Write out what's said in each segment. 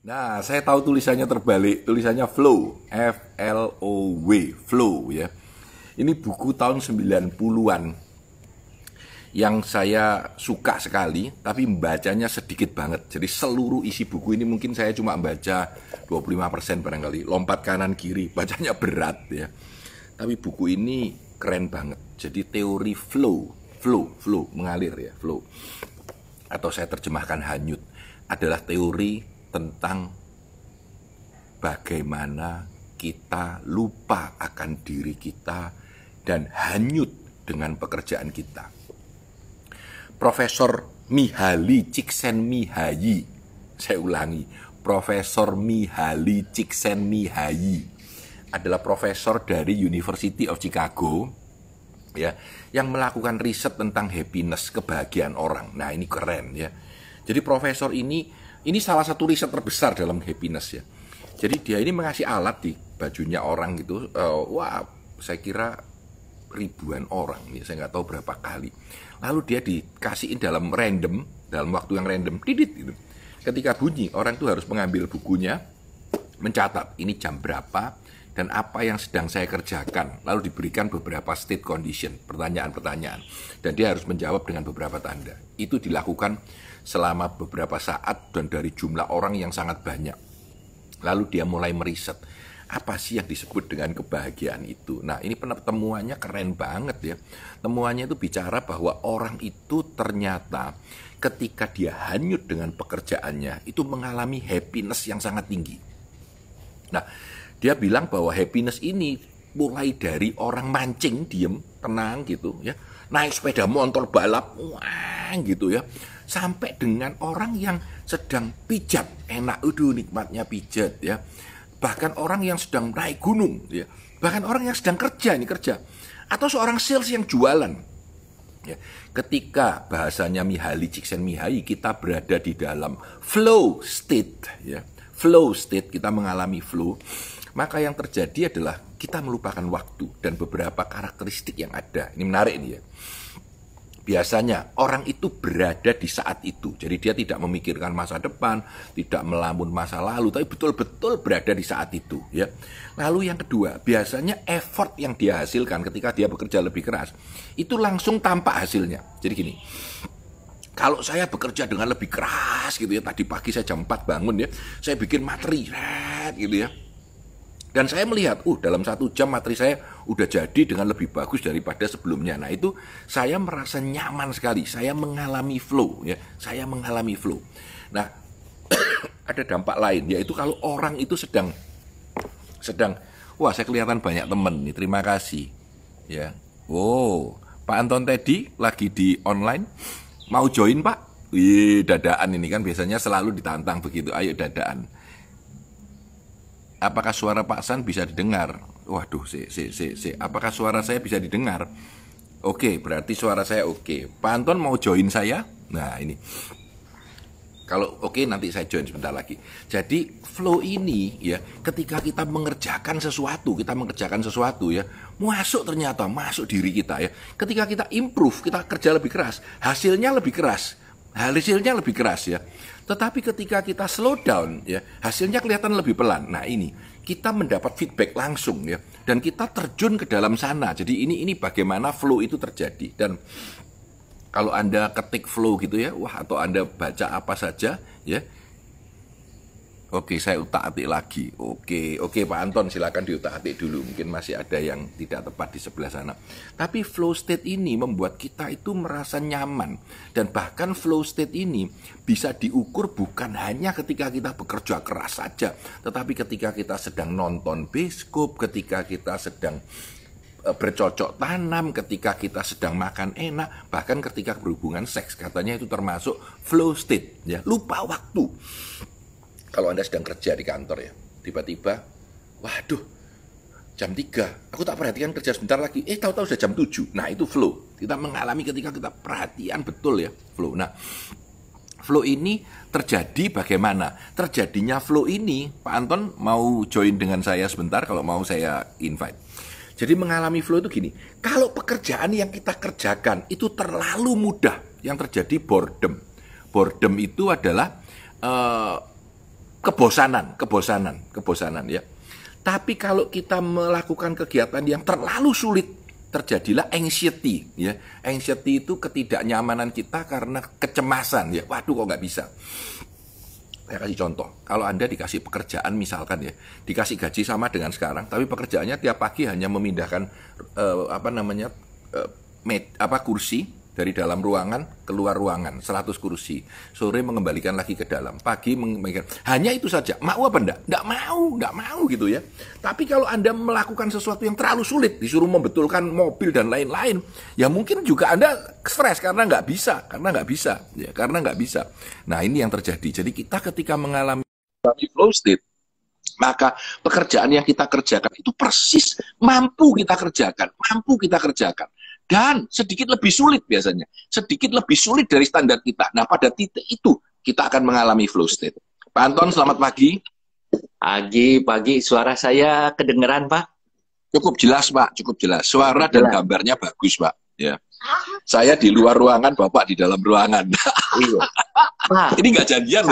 Nah, saya tahu tulisannya terbalik, tulisannya flow, F-L-O-W, flow ya. Ini buku tahun 90-an yang saya suka sekali, tapi membacanya sedikit banget. Jadi seluruh isi buku ini mungkin saya cuma baca 25% barangkali, lompat kanan kiri, bacanya berat ya. Tapi buku ini keren banget. Jadi teori flow, mengalir ya, flow. Atau saya terjemahkan hanyut, adalah teori tentang bagaimana kita lupa akan diri kita dan hanyut dengan pekerjaan kita. Profesor Mihaly Csikszentmihalyi, saya ulangi, Profesor Mihaly Csikszentmihalyi adalah profesor dari University of Chicago ya, yang melakukan riset tentang happiness, kebahagiaan orang. Nah, ini keren ya. Jadi profesor ini salah satu riset terbesar dalam happiness ya. Jadi dia ini mengasih alat di bajunya orang gitu, wah saya kira ribuan orang ya, saya nggak tahu berapa kali. Lalu dia dikasihin dalam waktu yang random, didit gitu. Ketika bunyi, orang itu harus mengambil bukunya, mencatat ini jam berapa dan apa yang sedang saya kerjakan. Lalu diberikan beberapa state condition, pertanyaan-pertanyaan, dan dia harus menjawab dengan beberapa tanda. Itu dilakukan selama beberapa saat dan dari jumlah orang yang sangat banyak. Lalu dia mulai meriset, apa sih yang disebut dengan kebahagiaan itu. Nah, ini temuannya keren banget ya. Temuannya itu bicara bahwa orang itu ternyata ketika dia hanyut dengan pekerjaannya, itu mengalami happiness yang sangat tinggi. Nah, dia bilang bahwa happiness ini mulai dari orang mancing, diem, tenang gitu ya, naik sepeda motor balap, wah gitu ya, sampai dengan orang yang sedang pijat, enak, nikmatnya pijat ya. Bahkan orang yang sedang naik gunung ya, bahkan orang yang sedang kerja, atau seorang sales yang jualan ya. Ketika bahasanya Mihaly Csikszentmihalyi, kita berada di dalam flow state ya, flow state, kita mengalami flow, maka yang terjadi adalah kita melupakan waktu dan beberapa karakteristik yang ada. Ini menarik nih ya. Biasanya orang itu berada di saat itu. Jadi dia tidak memikirkan masa depan, tidak melamun masa lalu, tapi betul-betul berada di saat itu ya. Lalu yang kedua, biasanya effort yang dia hasilkan ketika dia bekerja lebih keras, itu langsung tampak hasilnya. Jadi gini, kalau saya bekerja dengan lebih keras gitu ya, tadi pagi saya jam 4 bangun ya, saya bikin materi gitu ya. Dan saya melihat, dalam 1 jam materi saya udah jadi dengan lebih bagus daripada sebelumnya. Nah, itu saya merasa nyaman sekali. Saya mengalami flow ya. Saya mengalami flow. Nah, ada dampak lain, yaitu kalau orang itu sedang wah, saya kelihatan banyak temen nih. Terima kasih. Ya. Oh, Pak Anton Teddy lagi di online. Mau join, Pak? Wih, dadaan ini kan biasanya selalu ditantang begitu. Ayo dadaan. Apakah suara Pak San bisa didengar? Waduh, apakah suara saya bisa didengar? Oke, berarti suara saya oke. Pak Anton mau join saya? Nah, ini. Kalau oke, nanti saya join sebentar lagi. Jadi, flow ini ya, ketika kita mengerjakan sesuatu ya, masuk diri kita ya. Ketika kita improve, kita kerja lebih keras, hasilnya lebih keras ya. Tetapi ketika kita slow down ya, hasilnya kelihatan lebih pelan. Nah, ini kita mendapat feedback langsung ya, dan kita terjun ke dalam sana. Jadi ini bagaimana flow itu terjadi. Dan kalau Anda ketik flow gitu ya, wah, atau Anda baca apa saja ya. Oke, saya utak-atik lagi. Oke, Pak Anton, silakan diutak-atik dulu. Mungkin masih ada yang tidak tepat di sebelah sana. Tapi flow state ini membuat kita itu merasa nyaman. Dan bahkan flow state ini bisa diukur bukan hanya ketika kita bekerja keras saja, tetapi ketika kita sedang nonton bioskop, ketika kita sedang bercocok tanam, ketika kita sedang makan enak, bahkan ketika berhubungan seks. Katanya itu termasuk flow state ya, lupa waktu. Kalau Anda sedang kerja di kantor ya, tiba-tiba, waduh, jam 3, aku tak perhatikan kerja sebentar lagi, tahu-tahu sudah jam 7. Nah, itu flow. Kita mengalami ketika kita perhatian betul ya, flow. Nah, flow ini terjadi bagaimana? Terjadinya flow ini, Pak Anton mau join dengan saya sebentar, kalau mau saya invite. Jadi mengalami flow itu gini, kalau pekerjaan yang kita kerjakan itu terlalu mudah, yang terjadi boredom. Boredom itu adalah kebosanan ya. Tapi kalau kita melakukan kegiatan yang terlalu sulit, terjadilah anxiety ya. Anxiety itu ketidaknyamanan kita karena kecemasan ya. Waduh, kok nggak bisa. Saya kasih contoh, kalau Anda dikasih pekerjaan misalkan ya, dikasih gaji sama dengan sekarang, tapi pekerjaannya tiap pagi hanya memindahkan kursi dari dalam ruangan keluar ruangan 100 kursi, sore mengembalikan lagi ke dalam, pagi hanya itu saja. Mau apa enggak? Enggak mau gitu ya. Tapi kalau Anda melakukan sesuatu yang terlalu sulit, disuruh membetulkan mobil dan lain-lain, ya mungkin juga Anda stres karena nggak bisa. Nah, ini yang terjadi. Jadi kita ketika mengalami flow state, maka pekerjaan yang kita kerjakan itu persis mampu kita kerjakan. Dan sedikit lebih sulit biasanya. Sedikit lebih sulit dari standar kita. Nah, pada titik itu kita akan mengalami flow state. Pak Anton, selamat pagi. Pagi. Suara saya kedengeran, Pak? Cukup jelas, Pak. Suara dan gambarnya bagus, Pak. Ya. Saya di luar ruangan, Bapak di dalam ruangan. Iya. Pak, ini nggak janjian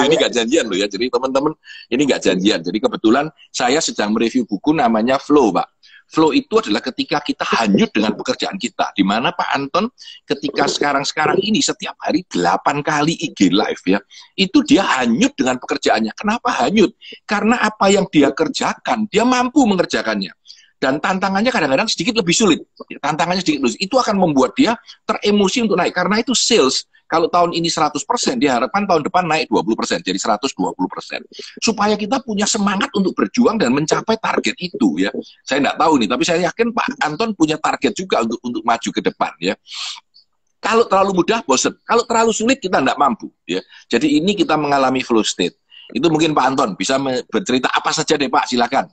loh ya. Jadi teman-teman, ini nggak janjian. Jadi kebetulan saya sedang mereview buku namanya Flow, Pak. Flow itu adalah ketika kita hanyut dengan pekerjaan kita. Di mana Pak Anton ketika sekarang ini setiap hari 8 kali IG live ya. Itu dia hanyut dengan pekerjaannya. Kenapa hanyut? Karena apa yang dia kerjakan, dia mampu mengerjakannya. Dan tantangannya kadang-kadang sedikit lebih sulit. Itu akan membuat dia teremosi untuk naik. Karena itu sales. Kalau tahun ini 100%, diharapkan tahun depan naik 20%, jadi 120%. Supaya kita punya semangat untuk berjuang dan mencapai target itu ya. Saya nggak tahu nih, tapi saya yakin Pak Anton punya target juga untuk maju ke depan ya. Kalau terlalu mudah, bosen. Kalau terlalu sulit, kita nggak mampu ya. Jadi ini kita mengalami flow state. Itu mungkin Pak Anton bisa bercerita apa saja deh Pak, silakan.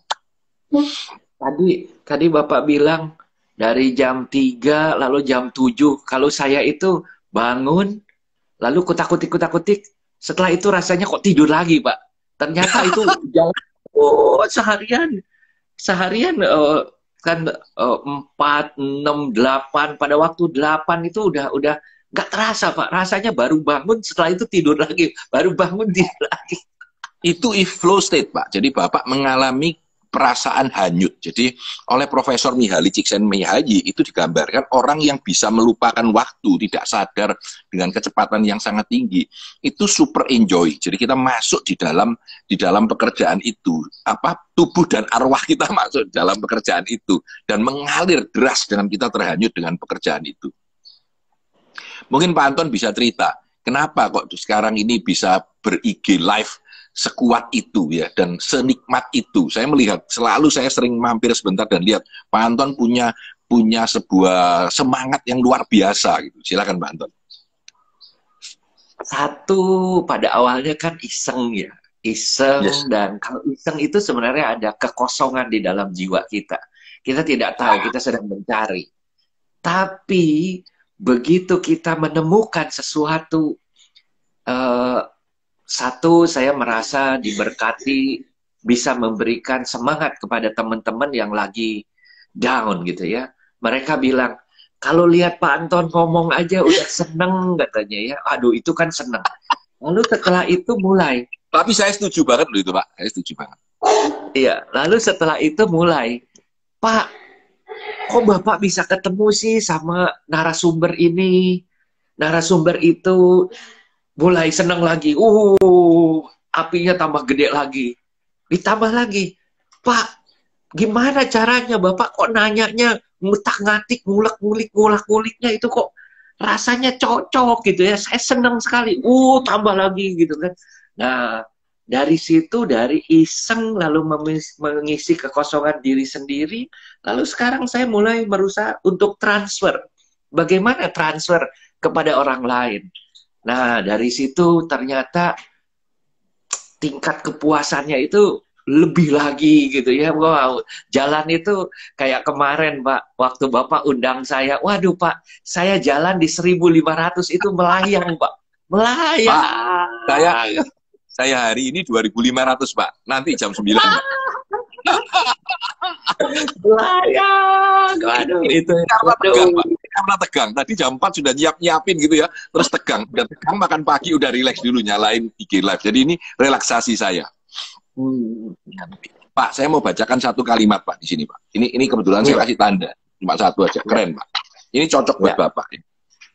Tadi Bapak bilang dari jam 3 lalu jam 7. Kalau saya itu bangun, lalu kutak-kutik, setelah itu rasanya kok tidur lagi, Pak. Ternyata itu jalan, seharian kan 4, 6, 8, pada waktu 8 itu udah nggak terasa, Pak. Rasanya baru bangun, setelah itu tidur lagi, baru bangun, tidur lagi. Itu flow state, Pak. Jadi Bapak mengalami perasaan hanyut. Jadi oleh Profesor Mihaly Csikszentmihalyi itu digambarkan orang yang bisa melupakan waktu, tidak sadar dengan kecepatan yang sangat tinggi, itu super enjoy. Jadi kita masuk di dalam pekerjaan itu, tubuh dan arwah kita masuk di dalam pekerjaan itu dan mengalir deras dengan kita terhanyut dengan pekerjaan itu. Mungkin Pak Anton bisa cerita, kenapa kok sekarang ini bisa ber-IG live sekuat itu ya dan senikmat itu. Saya melihat saya sering mampir sebentar dan lihat Pak Anton punya sebuah semangat yang luar biasa gitu. Silakan Pak Anton. Satu, pada awalnya kan iseng ya. Yes. Dan kalau iseng itu sebenarnya ada kekosongan di dalam jiwa kita. Kita tidak tahu, kita sedang mencari. Tapi begitu kita menemukan sesuatu, satu, saya merasa diberkati bisa memberikan semangat kepada teman-teman yang lagi down gitu ya. Mereka bilang, kalau lihat Pak Anton ngomong aja udah seneng katanya ya. Aduh, itu kan seneng. Lalu setelah itu mulai. Tapi saya setuju banget loh itu Pak. Saya setuju banget. Iya, lalu setelah itu mulai. Pak, kok Bapak bisa ketemu sih sama narasumber ini? Narasumber itu mulai seneng lagi, apinya tambah gede lagi. Ditambah lagi, Pak, gimana caranya Bapak kok nanyanya ngutak-ngatik, ngulak-nguliknya itu kok rasanya cocok gitu ya. Saya seneng sekali, tambah lagi gitu kan. Nah, dari situ, dari iseng lalu mengisi kekosongan diri sendiri, lalu sekarang saya mulai berusaha untuk transfer. Bagaimana transfer kepada orang lain? Nah, dari situ ternyata tingkat kepuasannya itu lebih lagi gitu ya. Wow, jalan itu kayak kemarin Pak, waktu Bapak undang saya. Waduh Pak, saya jalan di 1.500 itu melayang Pak. Melayang. Pak, saya hari ini 2.500 Pak. Nanti jam 9. Melayang. Waduh, itu karena tegang Pak. Karena tegang. Tadi jam 4 sudah nyiapin gitu ya. Terus tegang. Udah tegang, makan pagi udah relax dulu, nyalain IG live. Jadi ini relaksasi saya. Hmm. Pak, saya mau bacakan satu kalimat Pak di sini Pak. Ini kebetulan saya kasih tanda, cuma satu aja, keren Pak. Ini cocok buat Bapak.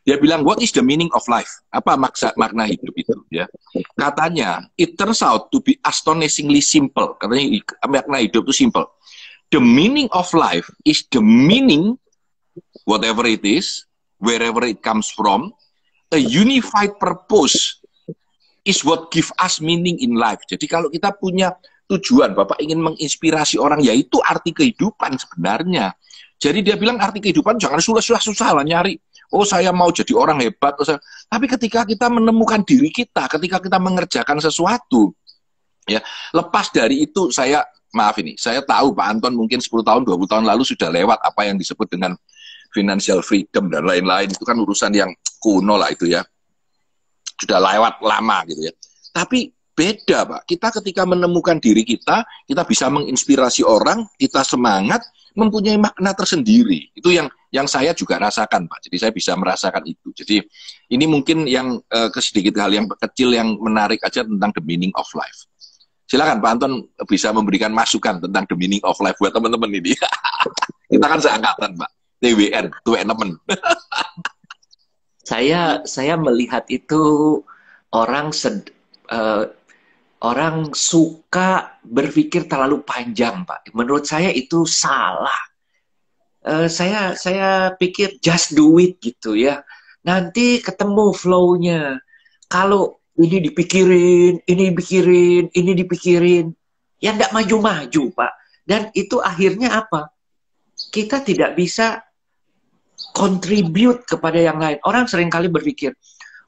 Dia bilang, what is the meaning of life? Apa makna hidup itu? Ya, katanya, it turns out to be astonishingly simple. Katanya makna hidup itu simple. The meaning of life is the meaning, whatever it is, wherever it comes from, a unified purpose is what give us meaning in life. Jadi kalau kita punya tujuan, Bapak ingin menginspirasi orang, yaitu arti kehidupan sebenarnya. Jadi dia bilang arti kehidupan jangan susah-susah lah nyari. Oh saya mau jadi orang hebat. Tapi ketika kita menemukan diri kita, ketika kita mengerjakan sesuatu, ya lepas dari itu maaf ini, saya tahu Pak Anton mungkin 10 tahun, 20 tahun lalu sudah lewat apa yang disebut dengan financial freedom dan lain-lain. Itu kan urusan yang kuno lah itu ya. Sudah lewat lama gitu ya. Tapi beda Pak, kita ketika menemukan diri kita bisa menginspirasi orang, kita semangat, mempunyai makna tersendiri. Itu yang saya juga rasakan Pak. Jadi saya bisa merasakan itu. Jadi ini mungkin yang sedikit hal yang kecil yang menarik aja tentang the meaning of life. Silakan Pak Anton bisa memberikan masukan tentang the meaning of life buat teman-teman ini. Kita kan seangkatan Pak. TWN, teman. Saya melihat itu orang orang suka berpikir terlalu panjang, Pak. Menurut saya itu salah. Saya pikir just do it gitu ya. Nanti ketemu flow-nya. Kalau ini dipikirin, ini dipikirin, ya enggak maju-maju, Pak. Dan itu akhirnya apa? Kita tidak bisa contribute kepada yang lain. Orang seringkali berpikir,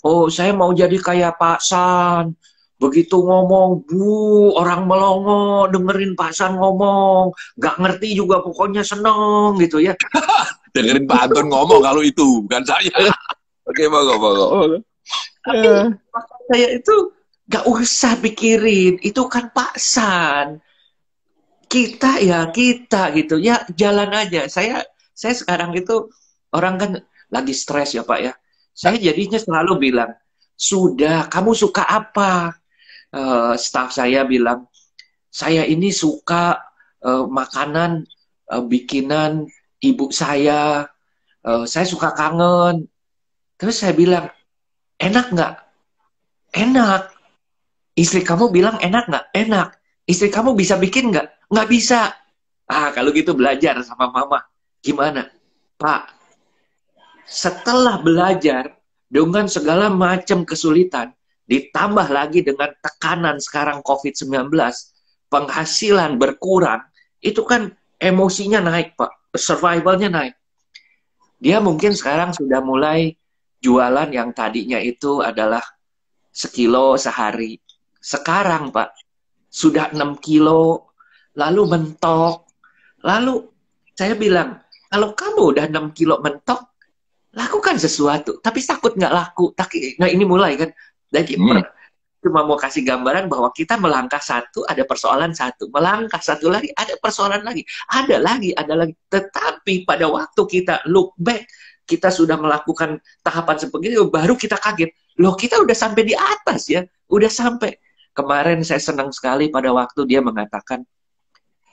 oh saya mau jadi kayak Pak San. Begitu ngomong, orang melongo, dengerin Pak San ngomong, nggak ngerti juga pokoknya seneng gitu ya. Dengerin Pak Anton ngomong kalau itu, bukan saya. Oke, monggo. Saya itu nggak usah pikirin, itu kan Pak San. Kita gitu ya, jalan aja. Saya sekarang itu orang kan lagi stres ya Pak ya. Saya jadinya selalu bilang, sudah, kamu suka apa? Staff saya bilang, saya ini suka makanan bikinan ibu saya suka kangen. Terus saya bilang, enak nggak? Enak. Istri kamu bilang enak nggak? Enak. Istri kamu bisa bikin nggak? Nggak bisa. Kalau gitu belajar sama mama. Gimana? Pak, setelah belajar dengan segala macam kesulitan, ditambah lagi dengan tekanan sekarang COVID-19, penghasilan berkurang, itu kan emosinya naik, Pak. Survivalnya naik. Dia mungkin sekarang sudah mulai jualan yang tadinya itu adalah sekilo sehari. Sekarang, Pak, sudah 6 kilo, lalu mentok. Lalu saya bilang, kalau kamu udah 6 kilo mentok, lakukan sesuatu. Tapi takut nggak laku. Nah ini mulai kan. Jadi cuma mau kasih gambaran bahwa kita melangkah satu, ada persoalan satu. Melangkah satu lagi, ada persoalan lagi. Ada lagi. Tetapi pada waktu kita look back, kita sudah melakukan tahapan seperti itu, baru kita kaget. Loh, kita udah sampai di atas ya. Udah sampai. Kemarin saya senang sekali pada waktu dia mengatakan,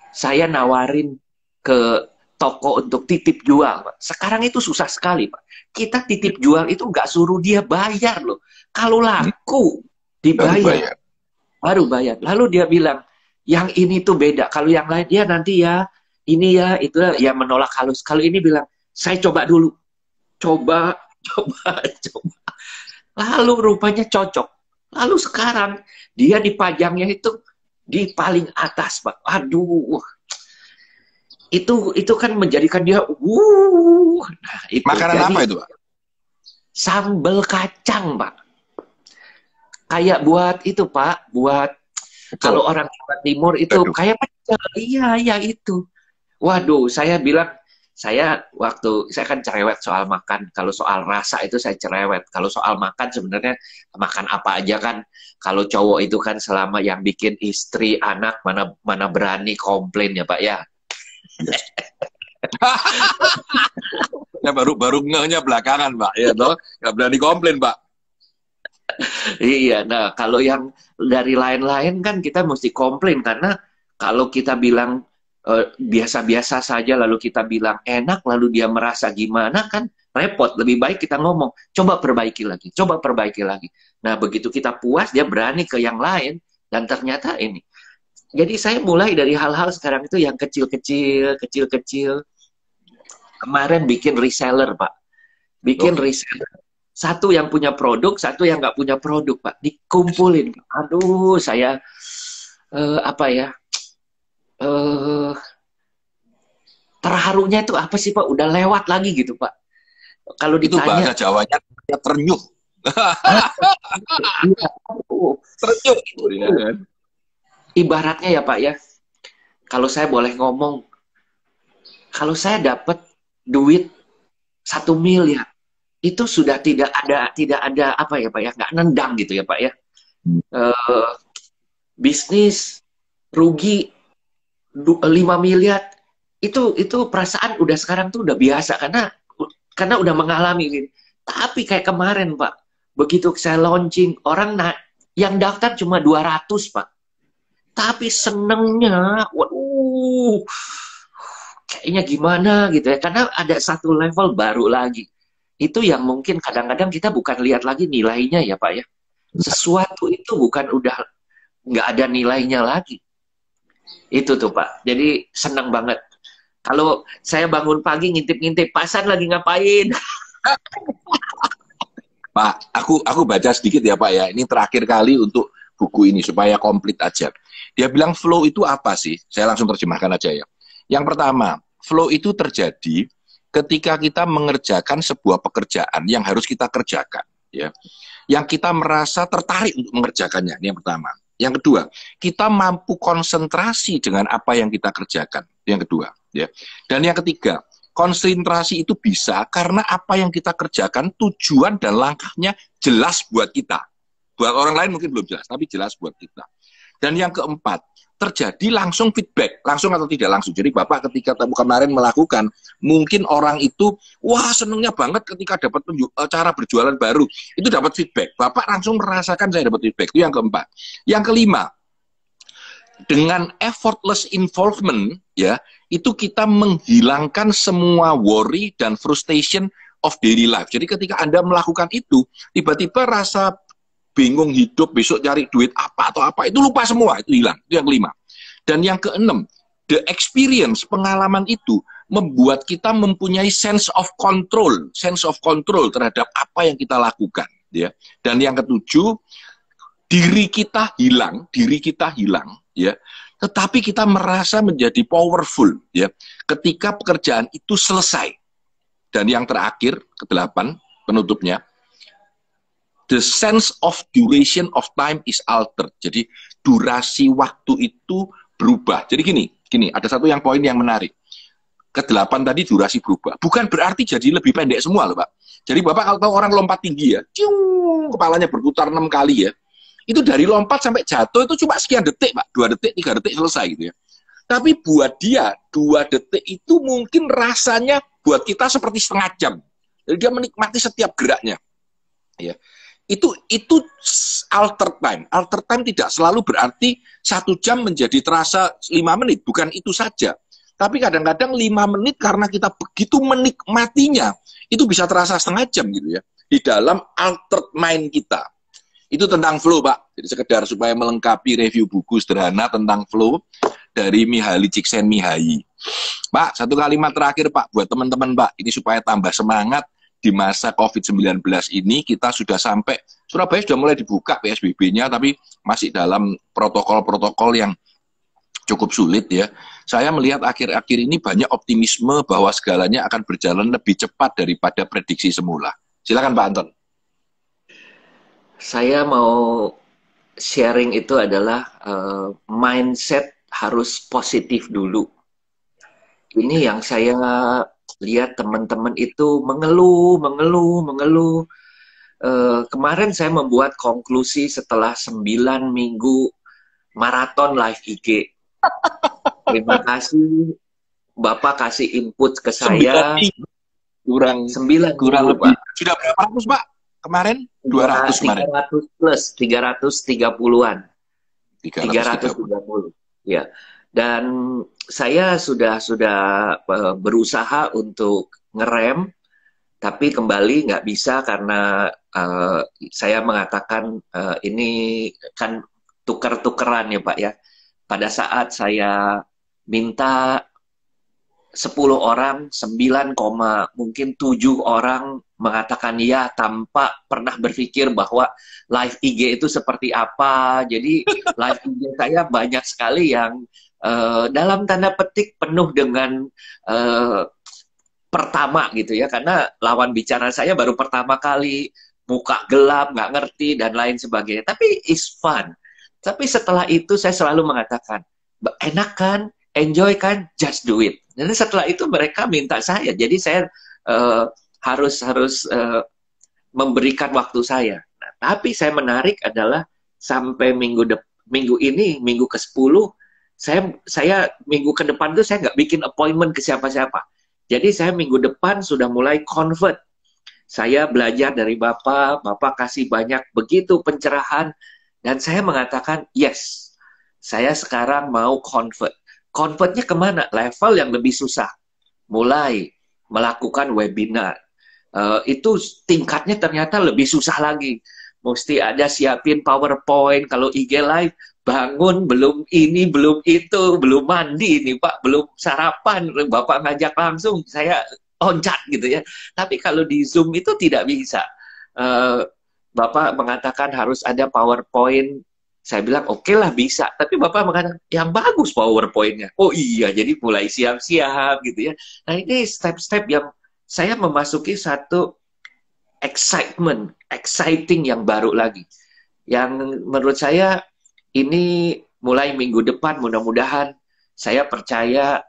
saya nawarin ke toko untuk titip jual, Pak. Sekarang itu susah sekali, Pak. Kita titip jual itu nggak suruh dia bayar loh. Kalau laku, dibayar. Baru bayar. Lalu dia bilang, yang ini tuh beda. Kalau yang lain, ya nanti ya, ini ya, itu ya menolak halus. Kalau ini bilang, saya coba dulu. Coba. Lalu rupanya cocok. Lalu sekarang, dia dipajangnya itu di paling atas, Pak. Aduh. Itu kan menjadikan dia nah, itu. Makanan jadi, apa itu, Pak? Sambal kacang, Pak. Kayak buat itu, Pak, buat kalau orang Jawa Timur itu kayak pecel. Iya itu. Waduh, saya bilang, saya kan cerewet soal makan. Kalau soal rasa itu saya cerewet. Kalau soal makan sebenarnya makan apa aja kan. Kalau cowok itu kan selama yang bikin istri, anak, mana berani komplain ya, Pak ya. Ya baru ngehnya belakangan Pak ya toh, nggak berani komplain Pak. Iya, nah kalau yang dari lain-lain kan kita mesti komplain karena kalau kita bilang biasa-biasa saja lalu kita bilang enak lalu dia merasa gimana kan repot. Lebih baik kita ngomong, coba perbaiki lagi, coba perbaiki lagi. Nah begitu kita puas dia berani ke yang lain dan ternyata ini. Jadi saya mulai dari hal-hal sekarang itu yang kecil-kecil, kecil-kecil. Kemarin bikin reseller, Pak. Bikin Oke. reseller. Satu yang punya produk, satu yang nggak punya produk, Pak. Dikumpulin. Aduh, saya apa ya? eh Terharunya itu apa sih, Pak? Udah lewat lagi gitu, Pak. Kalau Itu ditanya, bahasa Jawanya ternyuh. ah, iya, Ternyuh. Ya itu kan? ibaratnya ya, Pak ya. Kalau saya boleh ngomong, kalau saya dapat duit 1 miliar, itu sudah tidak ada apa ya, Pak ya, nggak nendang gitu ya, Pak ya. Eh, Bisnis rugi 5 miliar, itu perasaan udah sekarang tuh udah biasa karena udah mengalami gitu. Tapi kayak kemarin, Pak, begitu saya launching, yang daftar cuma 200, Pak. Tapi senengnya, waduh, kayaknya gimana gitu ya. Karena ada satu level baru lagi. Itu yang mungkin kadang-kadang kita bukan lihat lagi nilainya ya, Pak ya. Sesuatu itu bukan udah nggak ada nilainya lagi. Itu tuh, Pak. Jadi seneng banget. Kalau saya bangun pagi ngintip-ngintip, pasar lagi ngapain? Pak, aku baca sedikit ya Pak ya. Ini terakhir kali untuk buku ini supaya komplit aja. Dia bilang flow itu apa sih? Saya langsung terjemahkan aja ya. Yang pertama, flow itu terjadi ketika kita mengerjakan sebuah pekerjaan yang harus kita kerjakan, ya. Yang kita merasa tertarik untuk mengerjakannya. Ini yang pertama. Yang kedua, kita mampu konsentrasi dengan apa yang kita kerjakan. Yang kedua, ya. Dan yang ketiga, konsentrasi itu bisa karena apa yang kita kerjakan, tujuan dan langkahnya jelas buat kita. Buat orang lain mungkin belum jelas, tapi jelas buat kita. Dan yang keempat, terjadi langsung feedback, langsung atau tidak langsung. Jadi Bapak ketika kemarin melakukan, mungkin orang itu, wah senengnya banget ketika dapat cara berjualan baru, itu dapat feedback. Bapak langsung merasakan saya dapat feedback, itu yang keempat. Yang kelima, dengan effortless involvement, ya, itu kita menghilangkan semua worry dan frustration of daily life. Jadi ketika Anda melakukan itu, tiba-tiba rasa bingung hidup, besok cari duit apa atau apa, itu lupa semua, itu hilang. Itu yang kelima. Dan yang keenam, the experience, pengalaman itu membuat kita mempunyai sense of control terhadap apa yang kita lakukan, ya. Dan yang ketujuh, diri kita hilang, ya. Tetapi kita merasa menjadi powerful, ya, ketika pekerjaan itu selesai. Dan yang terakhir, kedelapan, penutupnya, the sense of duration of time is altered. Jadi durasi waktu itu berubah. Jadi gini, ada satu yang poin yang menarik. Kedelapan tadi durasi berubah. Bukan berarti jadi lebih pendek semua loh, Pak. Jadi Bapak kalau tahu orang lompat tinggi ya, ciung, kepalanya berputar 6 kali ya. Itu dari lompat sampai jatuh itu cuma sekian detik, Pak. 2 detik, 3 detik selesai gitu ya. Tapi buat dia 2 detik itu mungkin rasanya buat kita seperti setengah jam. Jadi dia menikmati setiap geraknya. Ya. Itu alter time. Alter time tidak selalu berarti 1 jam menjadi terasa 5 menit. Bukan itu saja. Tapi kadang-kadang 5 menit karena kita begitu menikmatinya, itu bisa terasa setengah jam gitu ya. Di dalam altered mind kita. Itu tentang flow, Pak. Jadi sekedar supaya melengkapi review buku sederhana tentang flow dari Mihaly Csikszentmihalyi. Pak, satu kalimat terakhir, Pak, buat teman-teman, Pak. Ini supaya tambah semangat di masa COVID-19 ini. Kita sudah sampai, Surabaya sudah mulai dibuka PSBB-nya, tapi masih dalam protokol-protokol yang cukup sulit ya. Saya melihat akhir-akhir ini banyak optimisme bahwa segalanya akan berjalan lebih cepat daripada prediksi semula. Silakan Pak Anton. Saya mau sharing itu adalah mindset harus positif dulu. Ini yang saya lihat teman-teman itu mengeluh. Kemarin saya membuat konklusi setelah 9 minggu maraton live IG. Terima kasih Bapak kasih input ke 9 saya. minggu. Kurang 9 kurang minggu, lebih. Pak. Sudah berapa ratus, Pak? Kemarin 200 kemarin. 300 plus, 330-an. 330. 330. Ya. Dan saya sudah berusaha untuk ngerem, tapi kembali nggak bisa karena saya mengatakan ini kan tuker-tukeran ya Pak ya. Pada saat saya minta 10 orang, 9, mungkin 7 orang mengatakan ya tanpa pernah berpikir bahwa live IG itu seperti apa. Jadi live IG saya banyak sekali yang dalam tanda petik penuh dengan pertama gitu ya, karena lawan bicara saya baru pertama kali, muka gelap, nggak ngerti dan lain sebagainya. Tapi it's fun. Tapi setelah itu saya selalu mengatakan, enak kan, enjoy kan, just do it. Dan setelah itu mereka minta saya, jadi saya harus memberikan waktu saya. Nah, tapi saya menarik adalah sampai minggu ini, minggu ke-10, saya minggu ke depan tuh saya nggak bikin appointment ke siapa-siapa. Jadi saya minggu depan sudah mulai convert. Saya belajar dari Bapak kasih banyak begitu pencerahan, dan saya mengatakan, yes, saya sekarang mau convert. Convertnya kemana? Level yang lebih susah. Mulai melakukan webinar. Itu tingkatnya ternyata lebih susah lagi. Mesti ada siapin PowerPoint. Kalau IG Live, bangun, belum ini, belum itu, belum mandi nih Pak, belum sarapan, Bapak ngajak langsung, saya loncat gitu ya. Tapi kalau di Zoom itu tidak bisa. Bapak mengatakan harus ada PowerPoint. Saya bilang oke lah bisa. Tapi Bapak mengatakan yang bagus PowerPoint-nya. Oh iya, jadi mulai siap-siap gitu ya. Nah ini step-step yang saya memasuki satu exciting yang baru lagi. Yang menurut saya ini mulai minggu depan mudah-mudahan saya percaya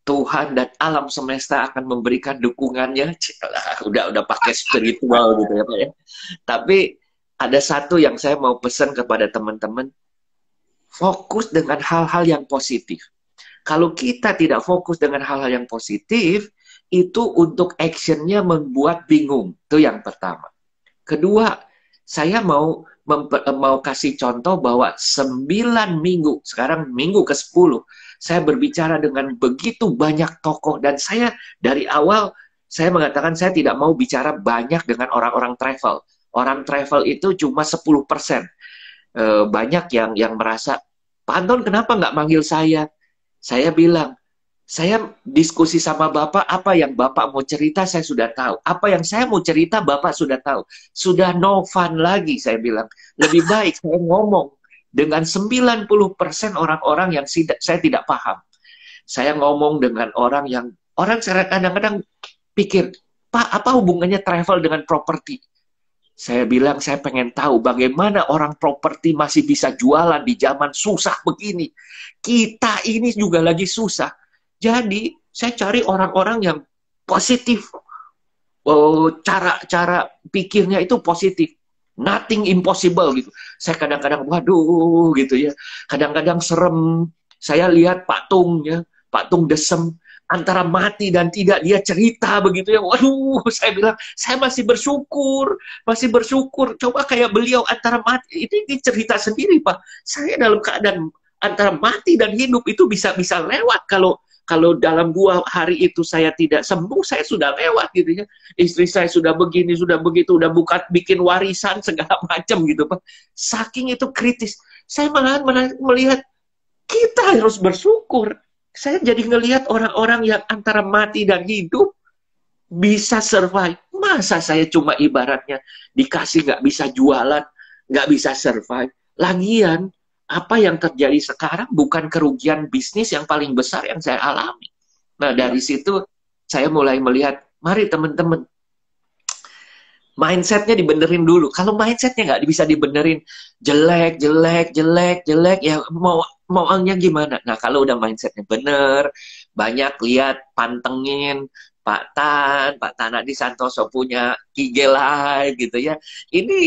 Tuhan dan alam semesta akan memberikan dukungannya. Udah pakai spiritual gitu ya Pak ya. Tapi ada satu yang saya mau pesan kepada teman-teman, fokus dengan hal-hal yang positif. Kalau kita tidak fokus dengan hal-hal yang positif, itu untuk actionnya membuat bingung. Itu yang pertama. Kedua, saya mau kasih contoh bahwa 9 minggu, sekarang minggu ke-10, saya berbicara dengan begitu banyak tokoh, dan saya dari awal, saya mengatakan saya tidak mau bicara banyak dengan orang-orang travel. Orang travel itu cuma 10%. Banyak yang merasa, Pak Anton kenapa nggak manggil saya? Saya bilang, saya diskusi sama Bapak, apa yang Bapak mau cerita saya sudah tahu. Apa yang saya mau cerita Bapak sudah tahu. Sudah no fun lagi, saya bilang. Lebih baik saya ngomong dengan 90% orang-orang yang saya tidak paham. Saya ngomong dengan orang yang, orang kadang-kadang pikir, Pak, apa hubungannya travel dengan properti? Saya bilang, saya pengen tahu bagaimana orang properti masih bisa jualan di zaman susah begini. Kita ini juga lagi susah. Jadi, saya cari orang-orang yang positif. Cara pikirnya itu positif. Nothing impossible gitu. Saya kadang-kadang, waduh gitu ya. Kadang-kadang serem. Saya lihat Pak Tung Desem. Antara mati dan tidak, dia cerita begitu ya. Waduh, saya bilang, saya masih bersyukur. Coba kayak beliau antara mati, ini cerita sendiri Pak. Saya dalam keadaan antara mati dan hidup itu bisa lewat. Kalau dalam 2 hari itu saya tidak sembuh, saya sudah lewat gitu ya. Istri saya sudah begini, sudah begitu, udah bikin warisan segala macam gitu Pak. Saking itu kritis. Saya malah melihat kita harus bersyukur. Saya jadi ngelihat orang-orang yang antara mati dan hidup bisa survive. Masa saya cuma ibaratnya dikasih nggak bisa jualan, nggak bisa survive. Lagian, apa yang terjadi sekarang bukan kerugian bisnis yang paling besar yang saya alami. Nah, dari situ saya mulai melihat, mari teman-teman, mindsetnya dibenerin dulu. Kalau mindsetnya nggak bisa dibenerin, jelek, ya maunya gimana? Nah, kalau udah mindsetnya bener, banyak lihat, pantengin Pak Tanadi Santoso punya IG Live gitu ya. Ini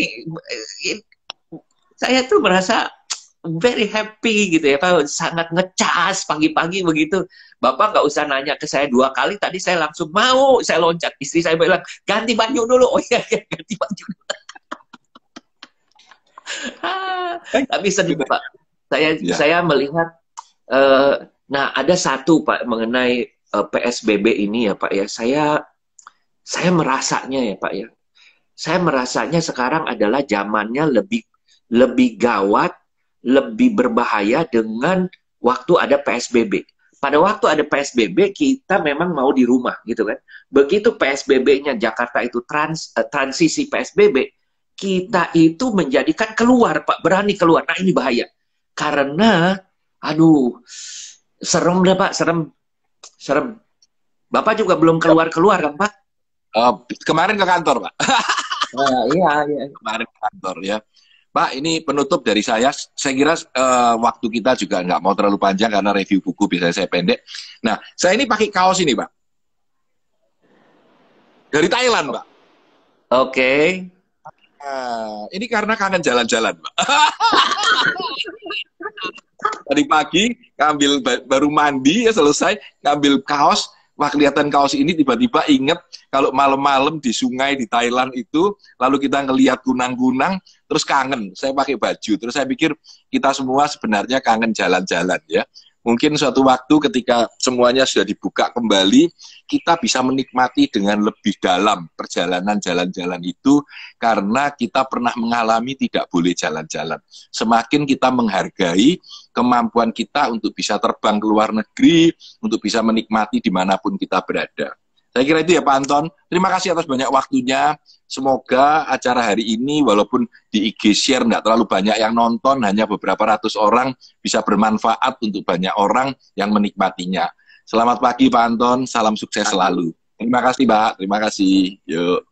saya tuh merasa, very happy gitu ya Pak, sangat ngecas pagi-pagi begitu. Bapak nggak usah nanya ke saya 2 kali, tadi saya langsung mau, saya loncat. Istri saya bilang, ganti baju dulu. Oh iya, iya ganti baju dulu. Tapi sedih Pak. Ya. Saya melihat, nah ada satu Pak mengenai PSBB ini ya Pak ya. Saya merasanya ya Pak ya. Saya merasanya sekarang adalah zamannya lebih gawat, lebih berbahaya dengan waktu ada PSBB. Pada waktu ada PSBB, kita memang mau di rumah, gitu kan. Begitu PSBB-nya Jakarta itu transisi PSBB, kita itu menjadikan keluar, Pak. Berani keluar. Nah, ini bahaya. Karena, aduh, serem deh, Pak. Serem. Serem. Bapak juga belum keluar-keluar, kan, Pak? Kemarin ke kantor, Pak. Iya, iya. Kemarin ke kantor, ya. Pak, ini penutup dari saya. Saya kira waktu kita juga nggak mau terlalu panjang karena review buku biasanya saya pendek. Nah, saya ini pakai kaos ini, Pak. Dari Thailand, Pak. Oke. Ini karena kangen jalan-jalan, Pak. Tadi pagi, baru mandi, ya selesai, ngambil kaos. Wah, kelihatan kaos ini tiba-tiba inget kalau malam-malam di sungai di Thailand itu, lalu kita ngelihat kunang-kunang, terus kangen. Saya pakai baju, terus saya pikir kita semua sebenarnya kangen jalan-jalan ya. Mungkin suatu waktu ketika semuanya sudah dibuka kembali, kita bisa menikmati dengan lebih dalam perjalanan jalan-jalan itu karena kita pernah mengalami tidak boleh jalan-jalan. Semakin kita menghargai kemampuan kita untuk bisa terbang ke luar negeri, untuk bisa menikmati dimanapun kita berada. Saya kira itu ya Pak Anton. Terima kasih atas banyak waktunya. Semoga acara hari ini walaupun di IG share nggak terlalu banyak yang nonton, hanya beberapa ratus orang, bisa bermanfaat untuk banyak orang yang menikmatinya. Selamat pagi Pak Anton, salam sukses selalu. Terima kasih Pak, terima kasih. Yuk.